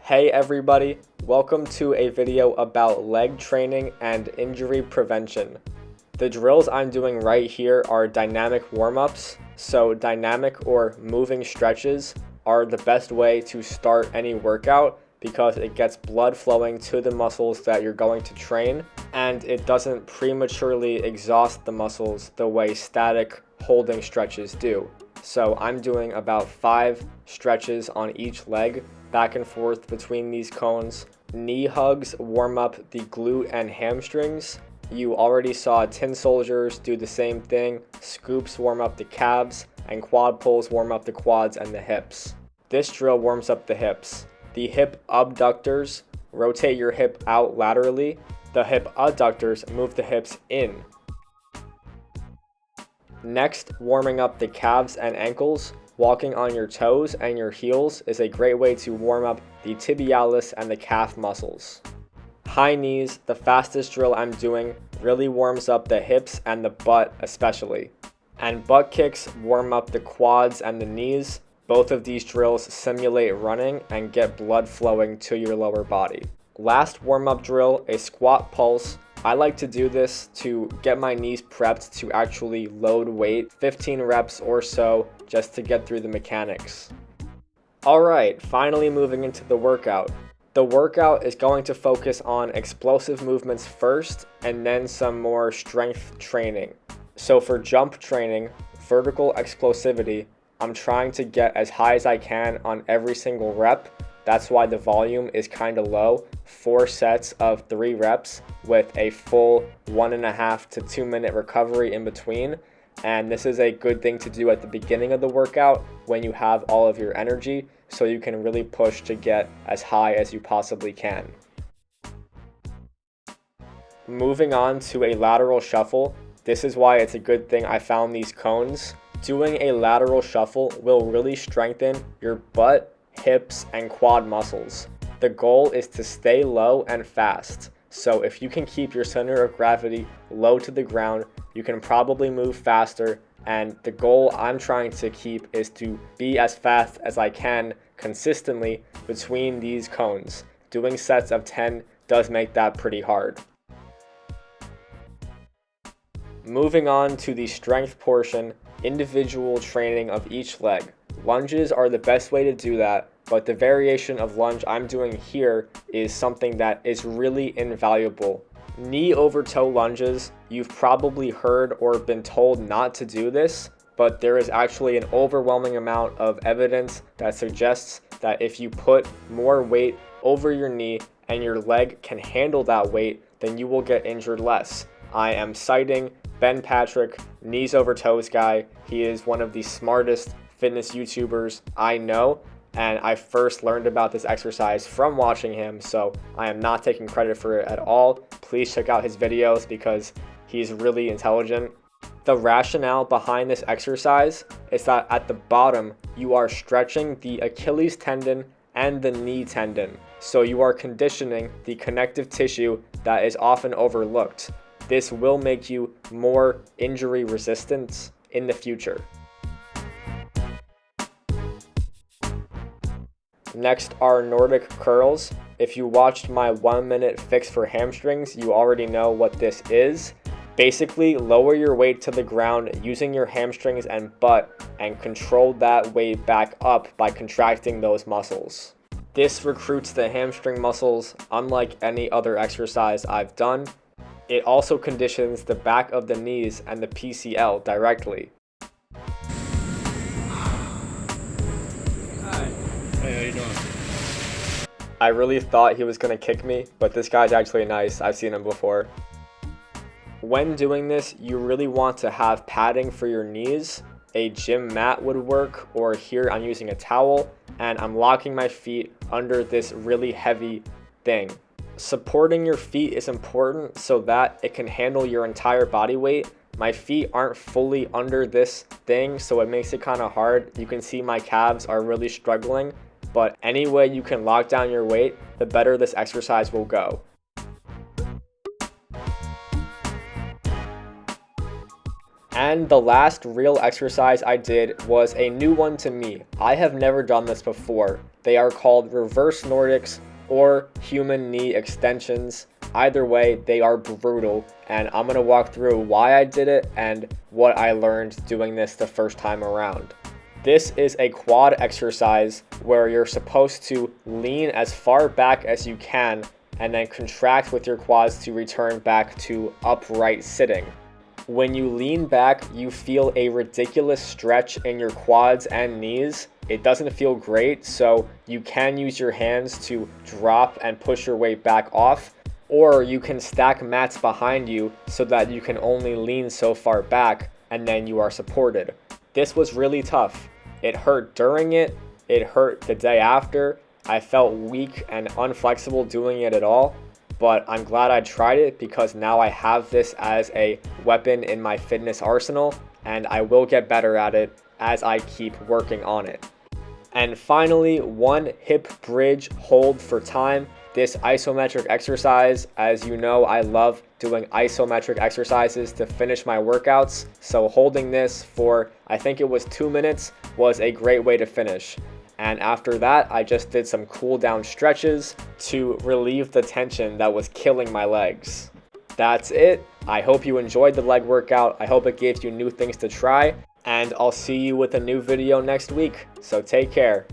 Hey everybody, welcome to a video about leg training and injury prevention. The drills I'm doing right here are dynamic warm-ups, so dynamic or moving stretches are the best way to start any workout because it gets blood flowing to the muscles that you're going to train and it doesn't prematurely exhaust the muscles the way static holding stretches do. So I'm doing about 5 stretches on each leg, back and forth between these cones. Knee hugs warm up the glute and hamstrings. You already saw tin soldiers do the same thing. Scoops warm up the calves, and quad pulls warm up the quads and the hips. This drill warms up the hips. The hip abductors rotate your hip out laterally. The hip adductors move the hips in. Next, warming up the calves and ankles. Walking on your toes and your heels is a great way to warm up the tibialis and the calf muscles. High knees, the fastest drill I'm doing, really warms up the hips and the butt especially. And butt kicks warm up the quads and the knees. Both of these drills simulate running and get blood flowing to your lower body. Last warm-up drill, a squat pulse. I like to do this to get my knees prepped to actually load weight, 15 reps or so, just to get through the mechanics. Alright, finally moving into the workout. The workout is going to focus on explosive movements first, and then some more strength training. So for jump training, vertical explosivity, I'm trying to get as high as I can on every single rep. That's why the volume is kind of low. 4 sets of 3 reps with a full 1.5 to 2 minute recovery in between. And this is a good thing to do at the beginning of the workout when you have all of your energy, so you can really push to get as high as you possibly can. Moving on to a lateral shuffle. This is why it's a good thing I found these cones. Doing a lateral shuffle will really strengthen your butt, hips, and quad muscles. The goal is to stay low and fast. So if you can keep your center of gravity low to the ground, you can probably move faster, and the goal I'm trying to keep is to be as fast as I can consistently between these cones. Doing sets of 10 does make that pretty hard. Moving on to the strength portion, individual training of each leg. Lunges are the best way to do that, but the variation of lunge I'm doing here is something that is really invaluable. Knee over toe lunges, you've probably heard or been told not to do this, but there is actually an overwhelming amount of evidence that suggests that if you put more weight over your knee and your leg can handle that weight, then you will get injured less. I am citing Ben Patrick, knees over toes guy. He is one of the smartest fitness YouTubers I know, and I first learned about this exercise from watching him, so I am not taking credit for it at all. Please check out his videos because he's really intelligent. The rationale behind this exercise is that at the bottom, you are stretching the Achilles tendon and the knee tendon, so you are conditioning the connective tissue that is often overlooked. This will make you more injury resistant in the future. Next are Nordic curls. If you watched my 1-minute fix for hamstrings, you already know what this is. Basically, lower your weight to the ground using your hamstrings and butt and control that weight back up by contracting those muscles. This recruits the hamstring muscles unlike any other exercise I've done. It also conditions the back of the knees and the PCL directly. Hey, how you doing? I really thought he was going to kick me, but this guy's actually nice. I've seen him before. When doing this, you really want to have padding for your knees. A gym mat would work, or here I'm using a towel, and I'm locking my feet under this really heavy thing. Supporting your feet is important so that it can handle your entire body weight. My feet aren't fully under this thing, so it makes it kind of hard. You can see my calves are really struggling, but any way you can lock down your weight, the better this exercise will go. And the last real exercise I did was a new one to me. I have never done this before. They are called reverse Nordics or human knee extensions. Either way, they are brutal, and I'm going to walk through why I did it and what I learned doing this the first time around. This is a quad exercise where you're supposed to lean as far back as you can and then contract with your quads to return back to upright sitting. When you lean back, you feel a ridiculous stretch in your quads and knees. It doesn't feel great, so you can use your hands to drop and push your weight back off, or you can stack mats behind you so that you can only lean so far back and then you are supported. This was really tough. It hurt during it hurt the day after. I felt weak and unflexible doing it at all. But I'm glad I tried it because now I have this as a weapon in my fitness arsenal, and I will get better at it as I keep working on it. And finally, one hip bridge hold for time. This isometric exercise, as you know, I love doing isometric exercises to finish my workouts. So holding this for, I think it was 2 minutes, was a great way to finish. And after that, I just did some cool down stretches to relieve the tension that was killing my legs. That's it. I hope you enjoyed the leg workout. I hope it gave you new things to try. And I'll see you with a new video next week. So take care.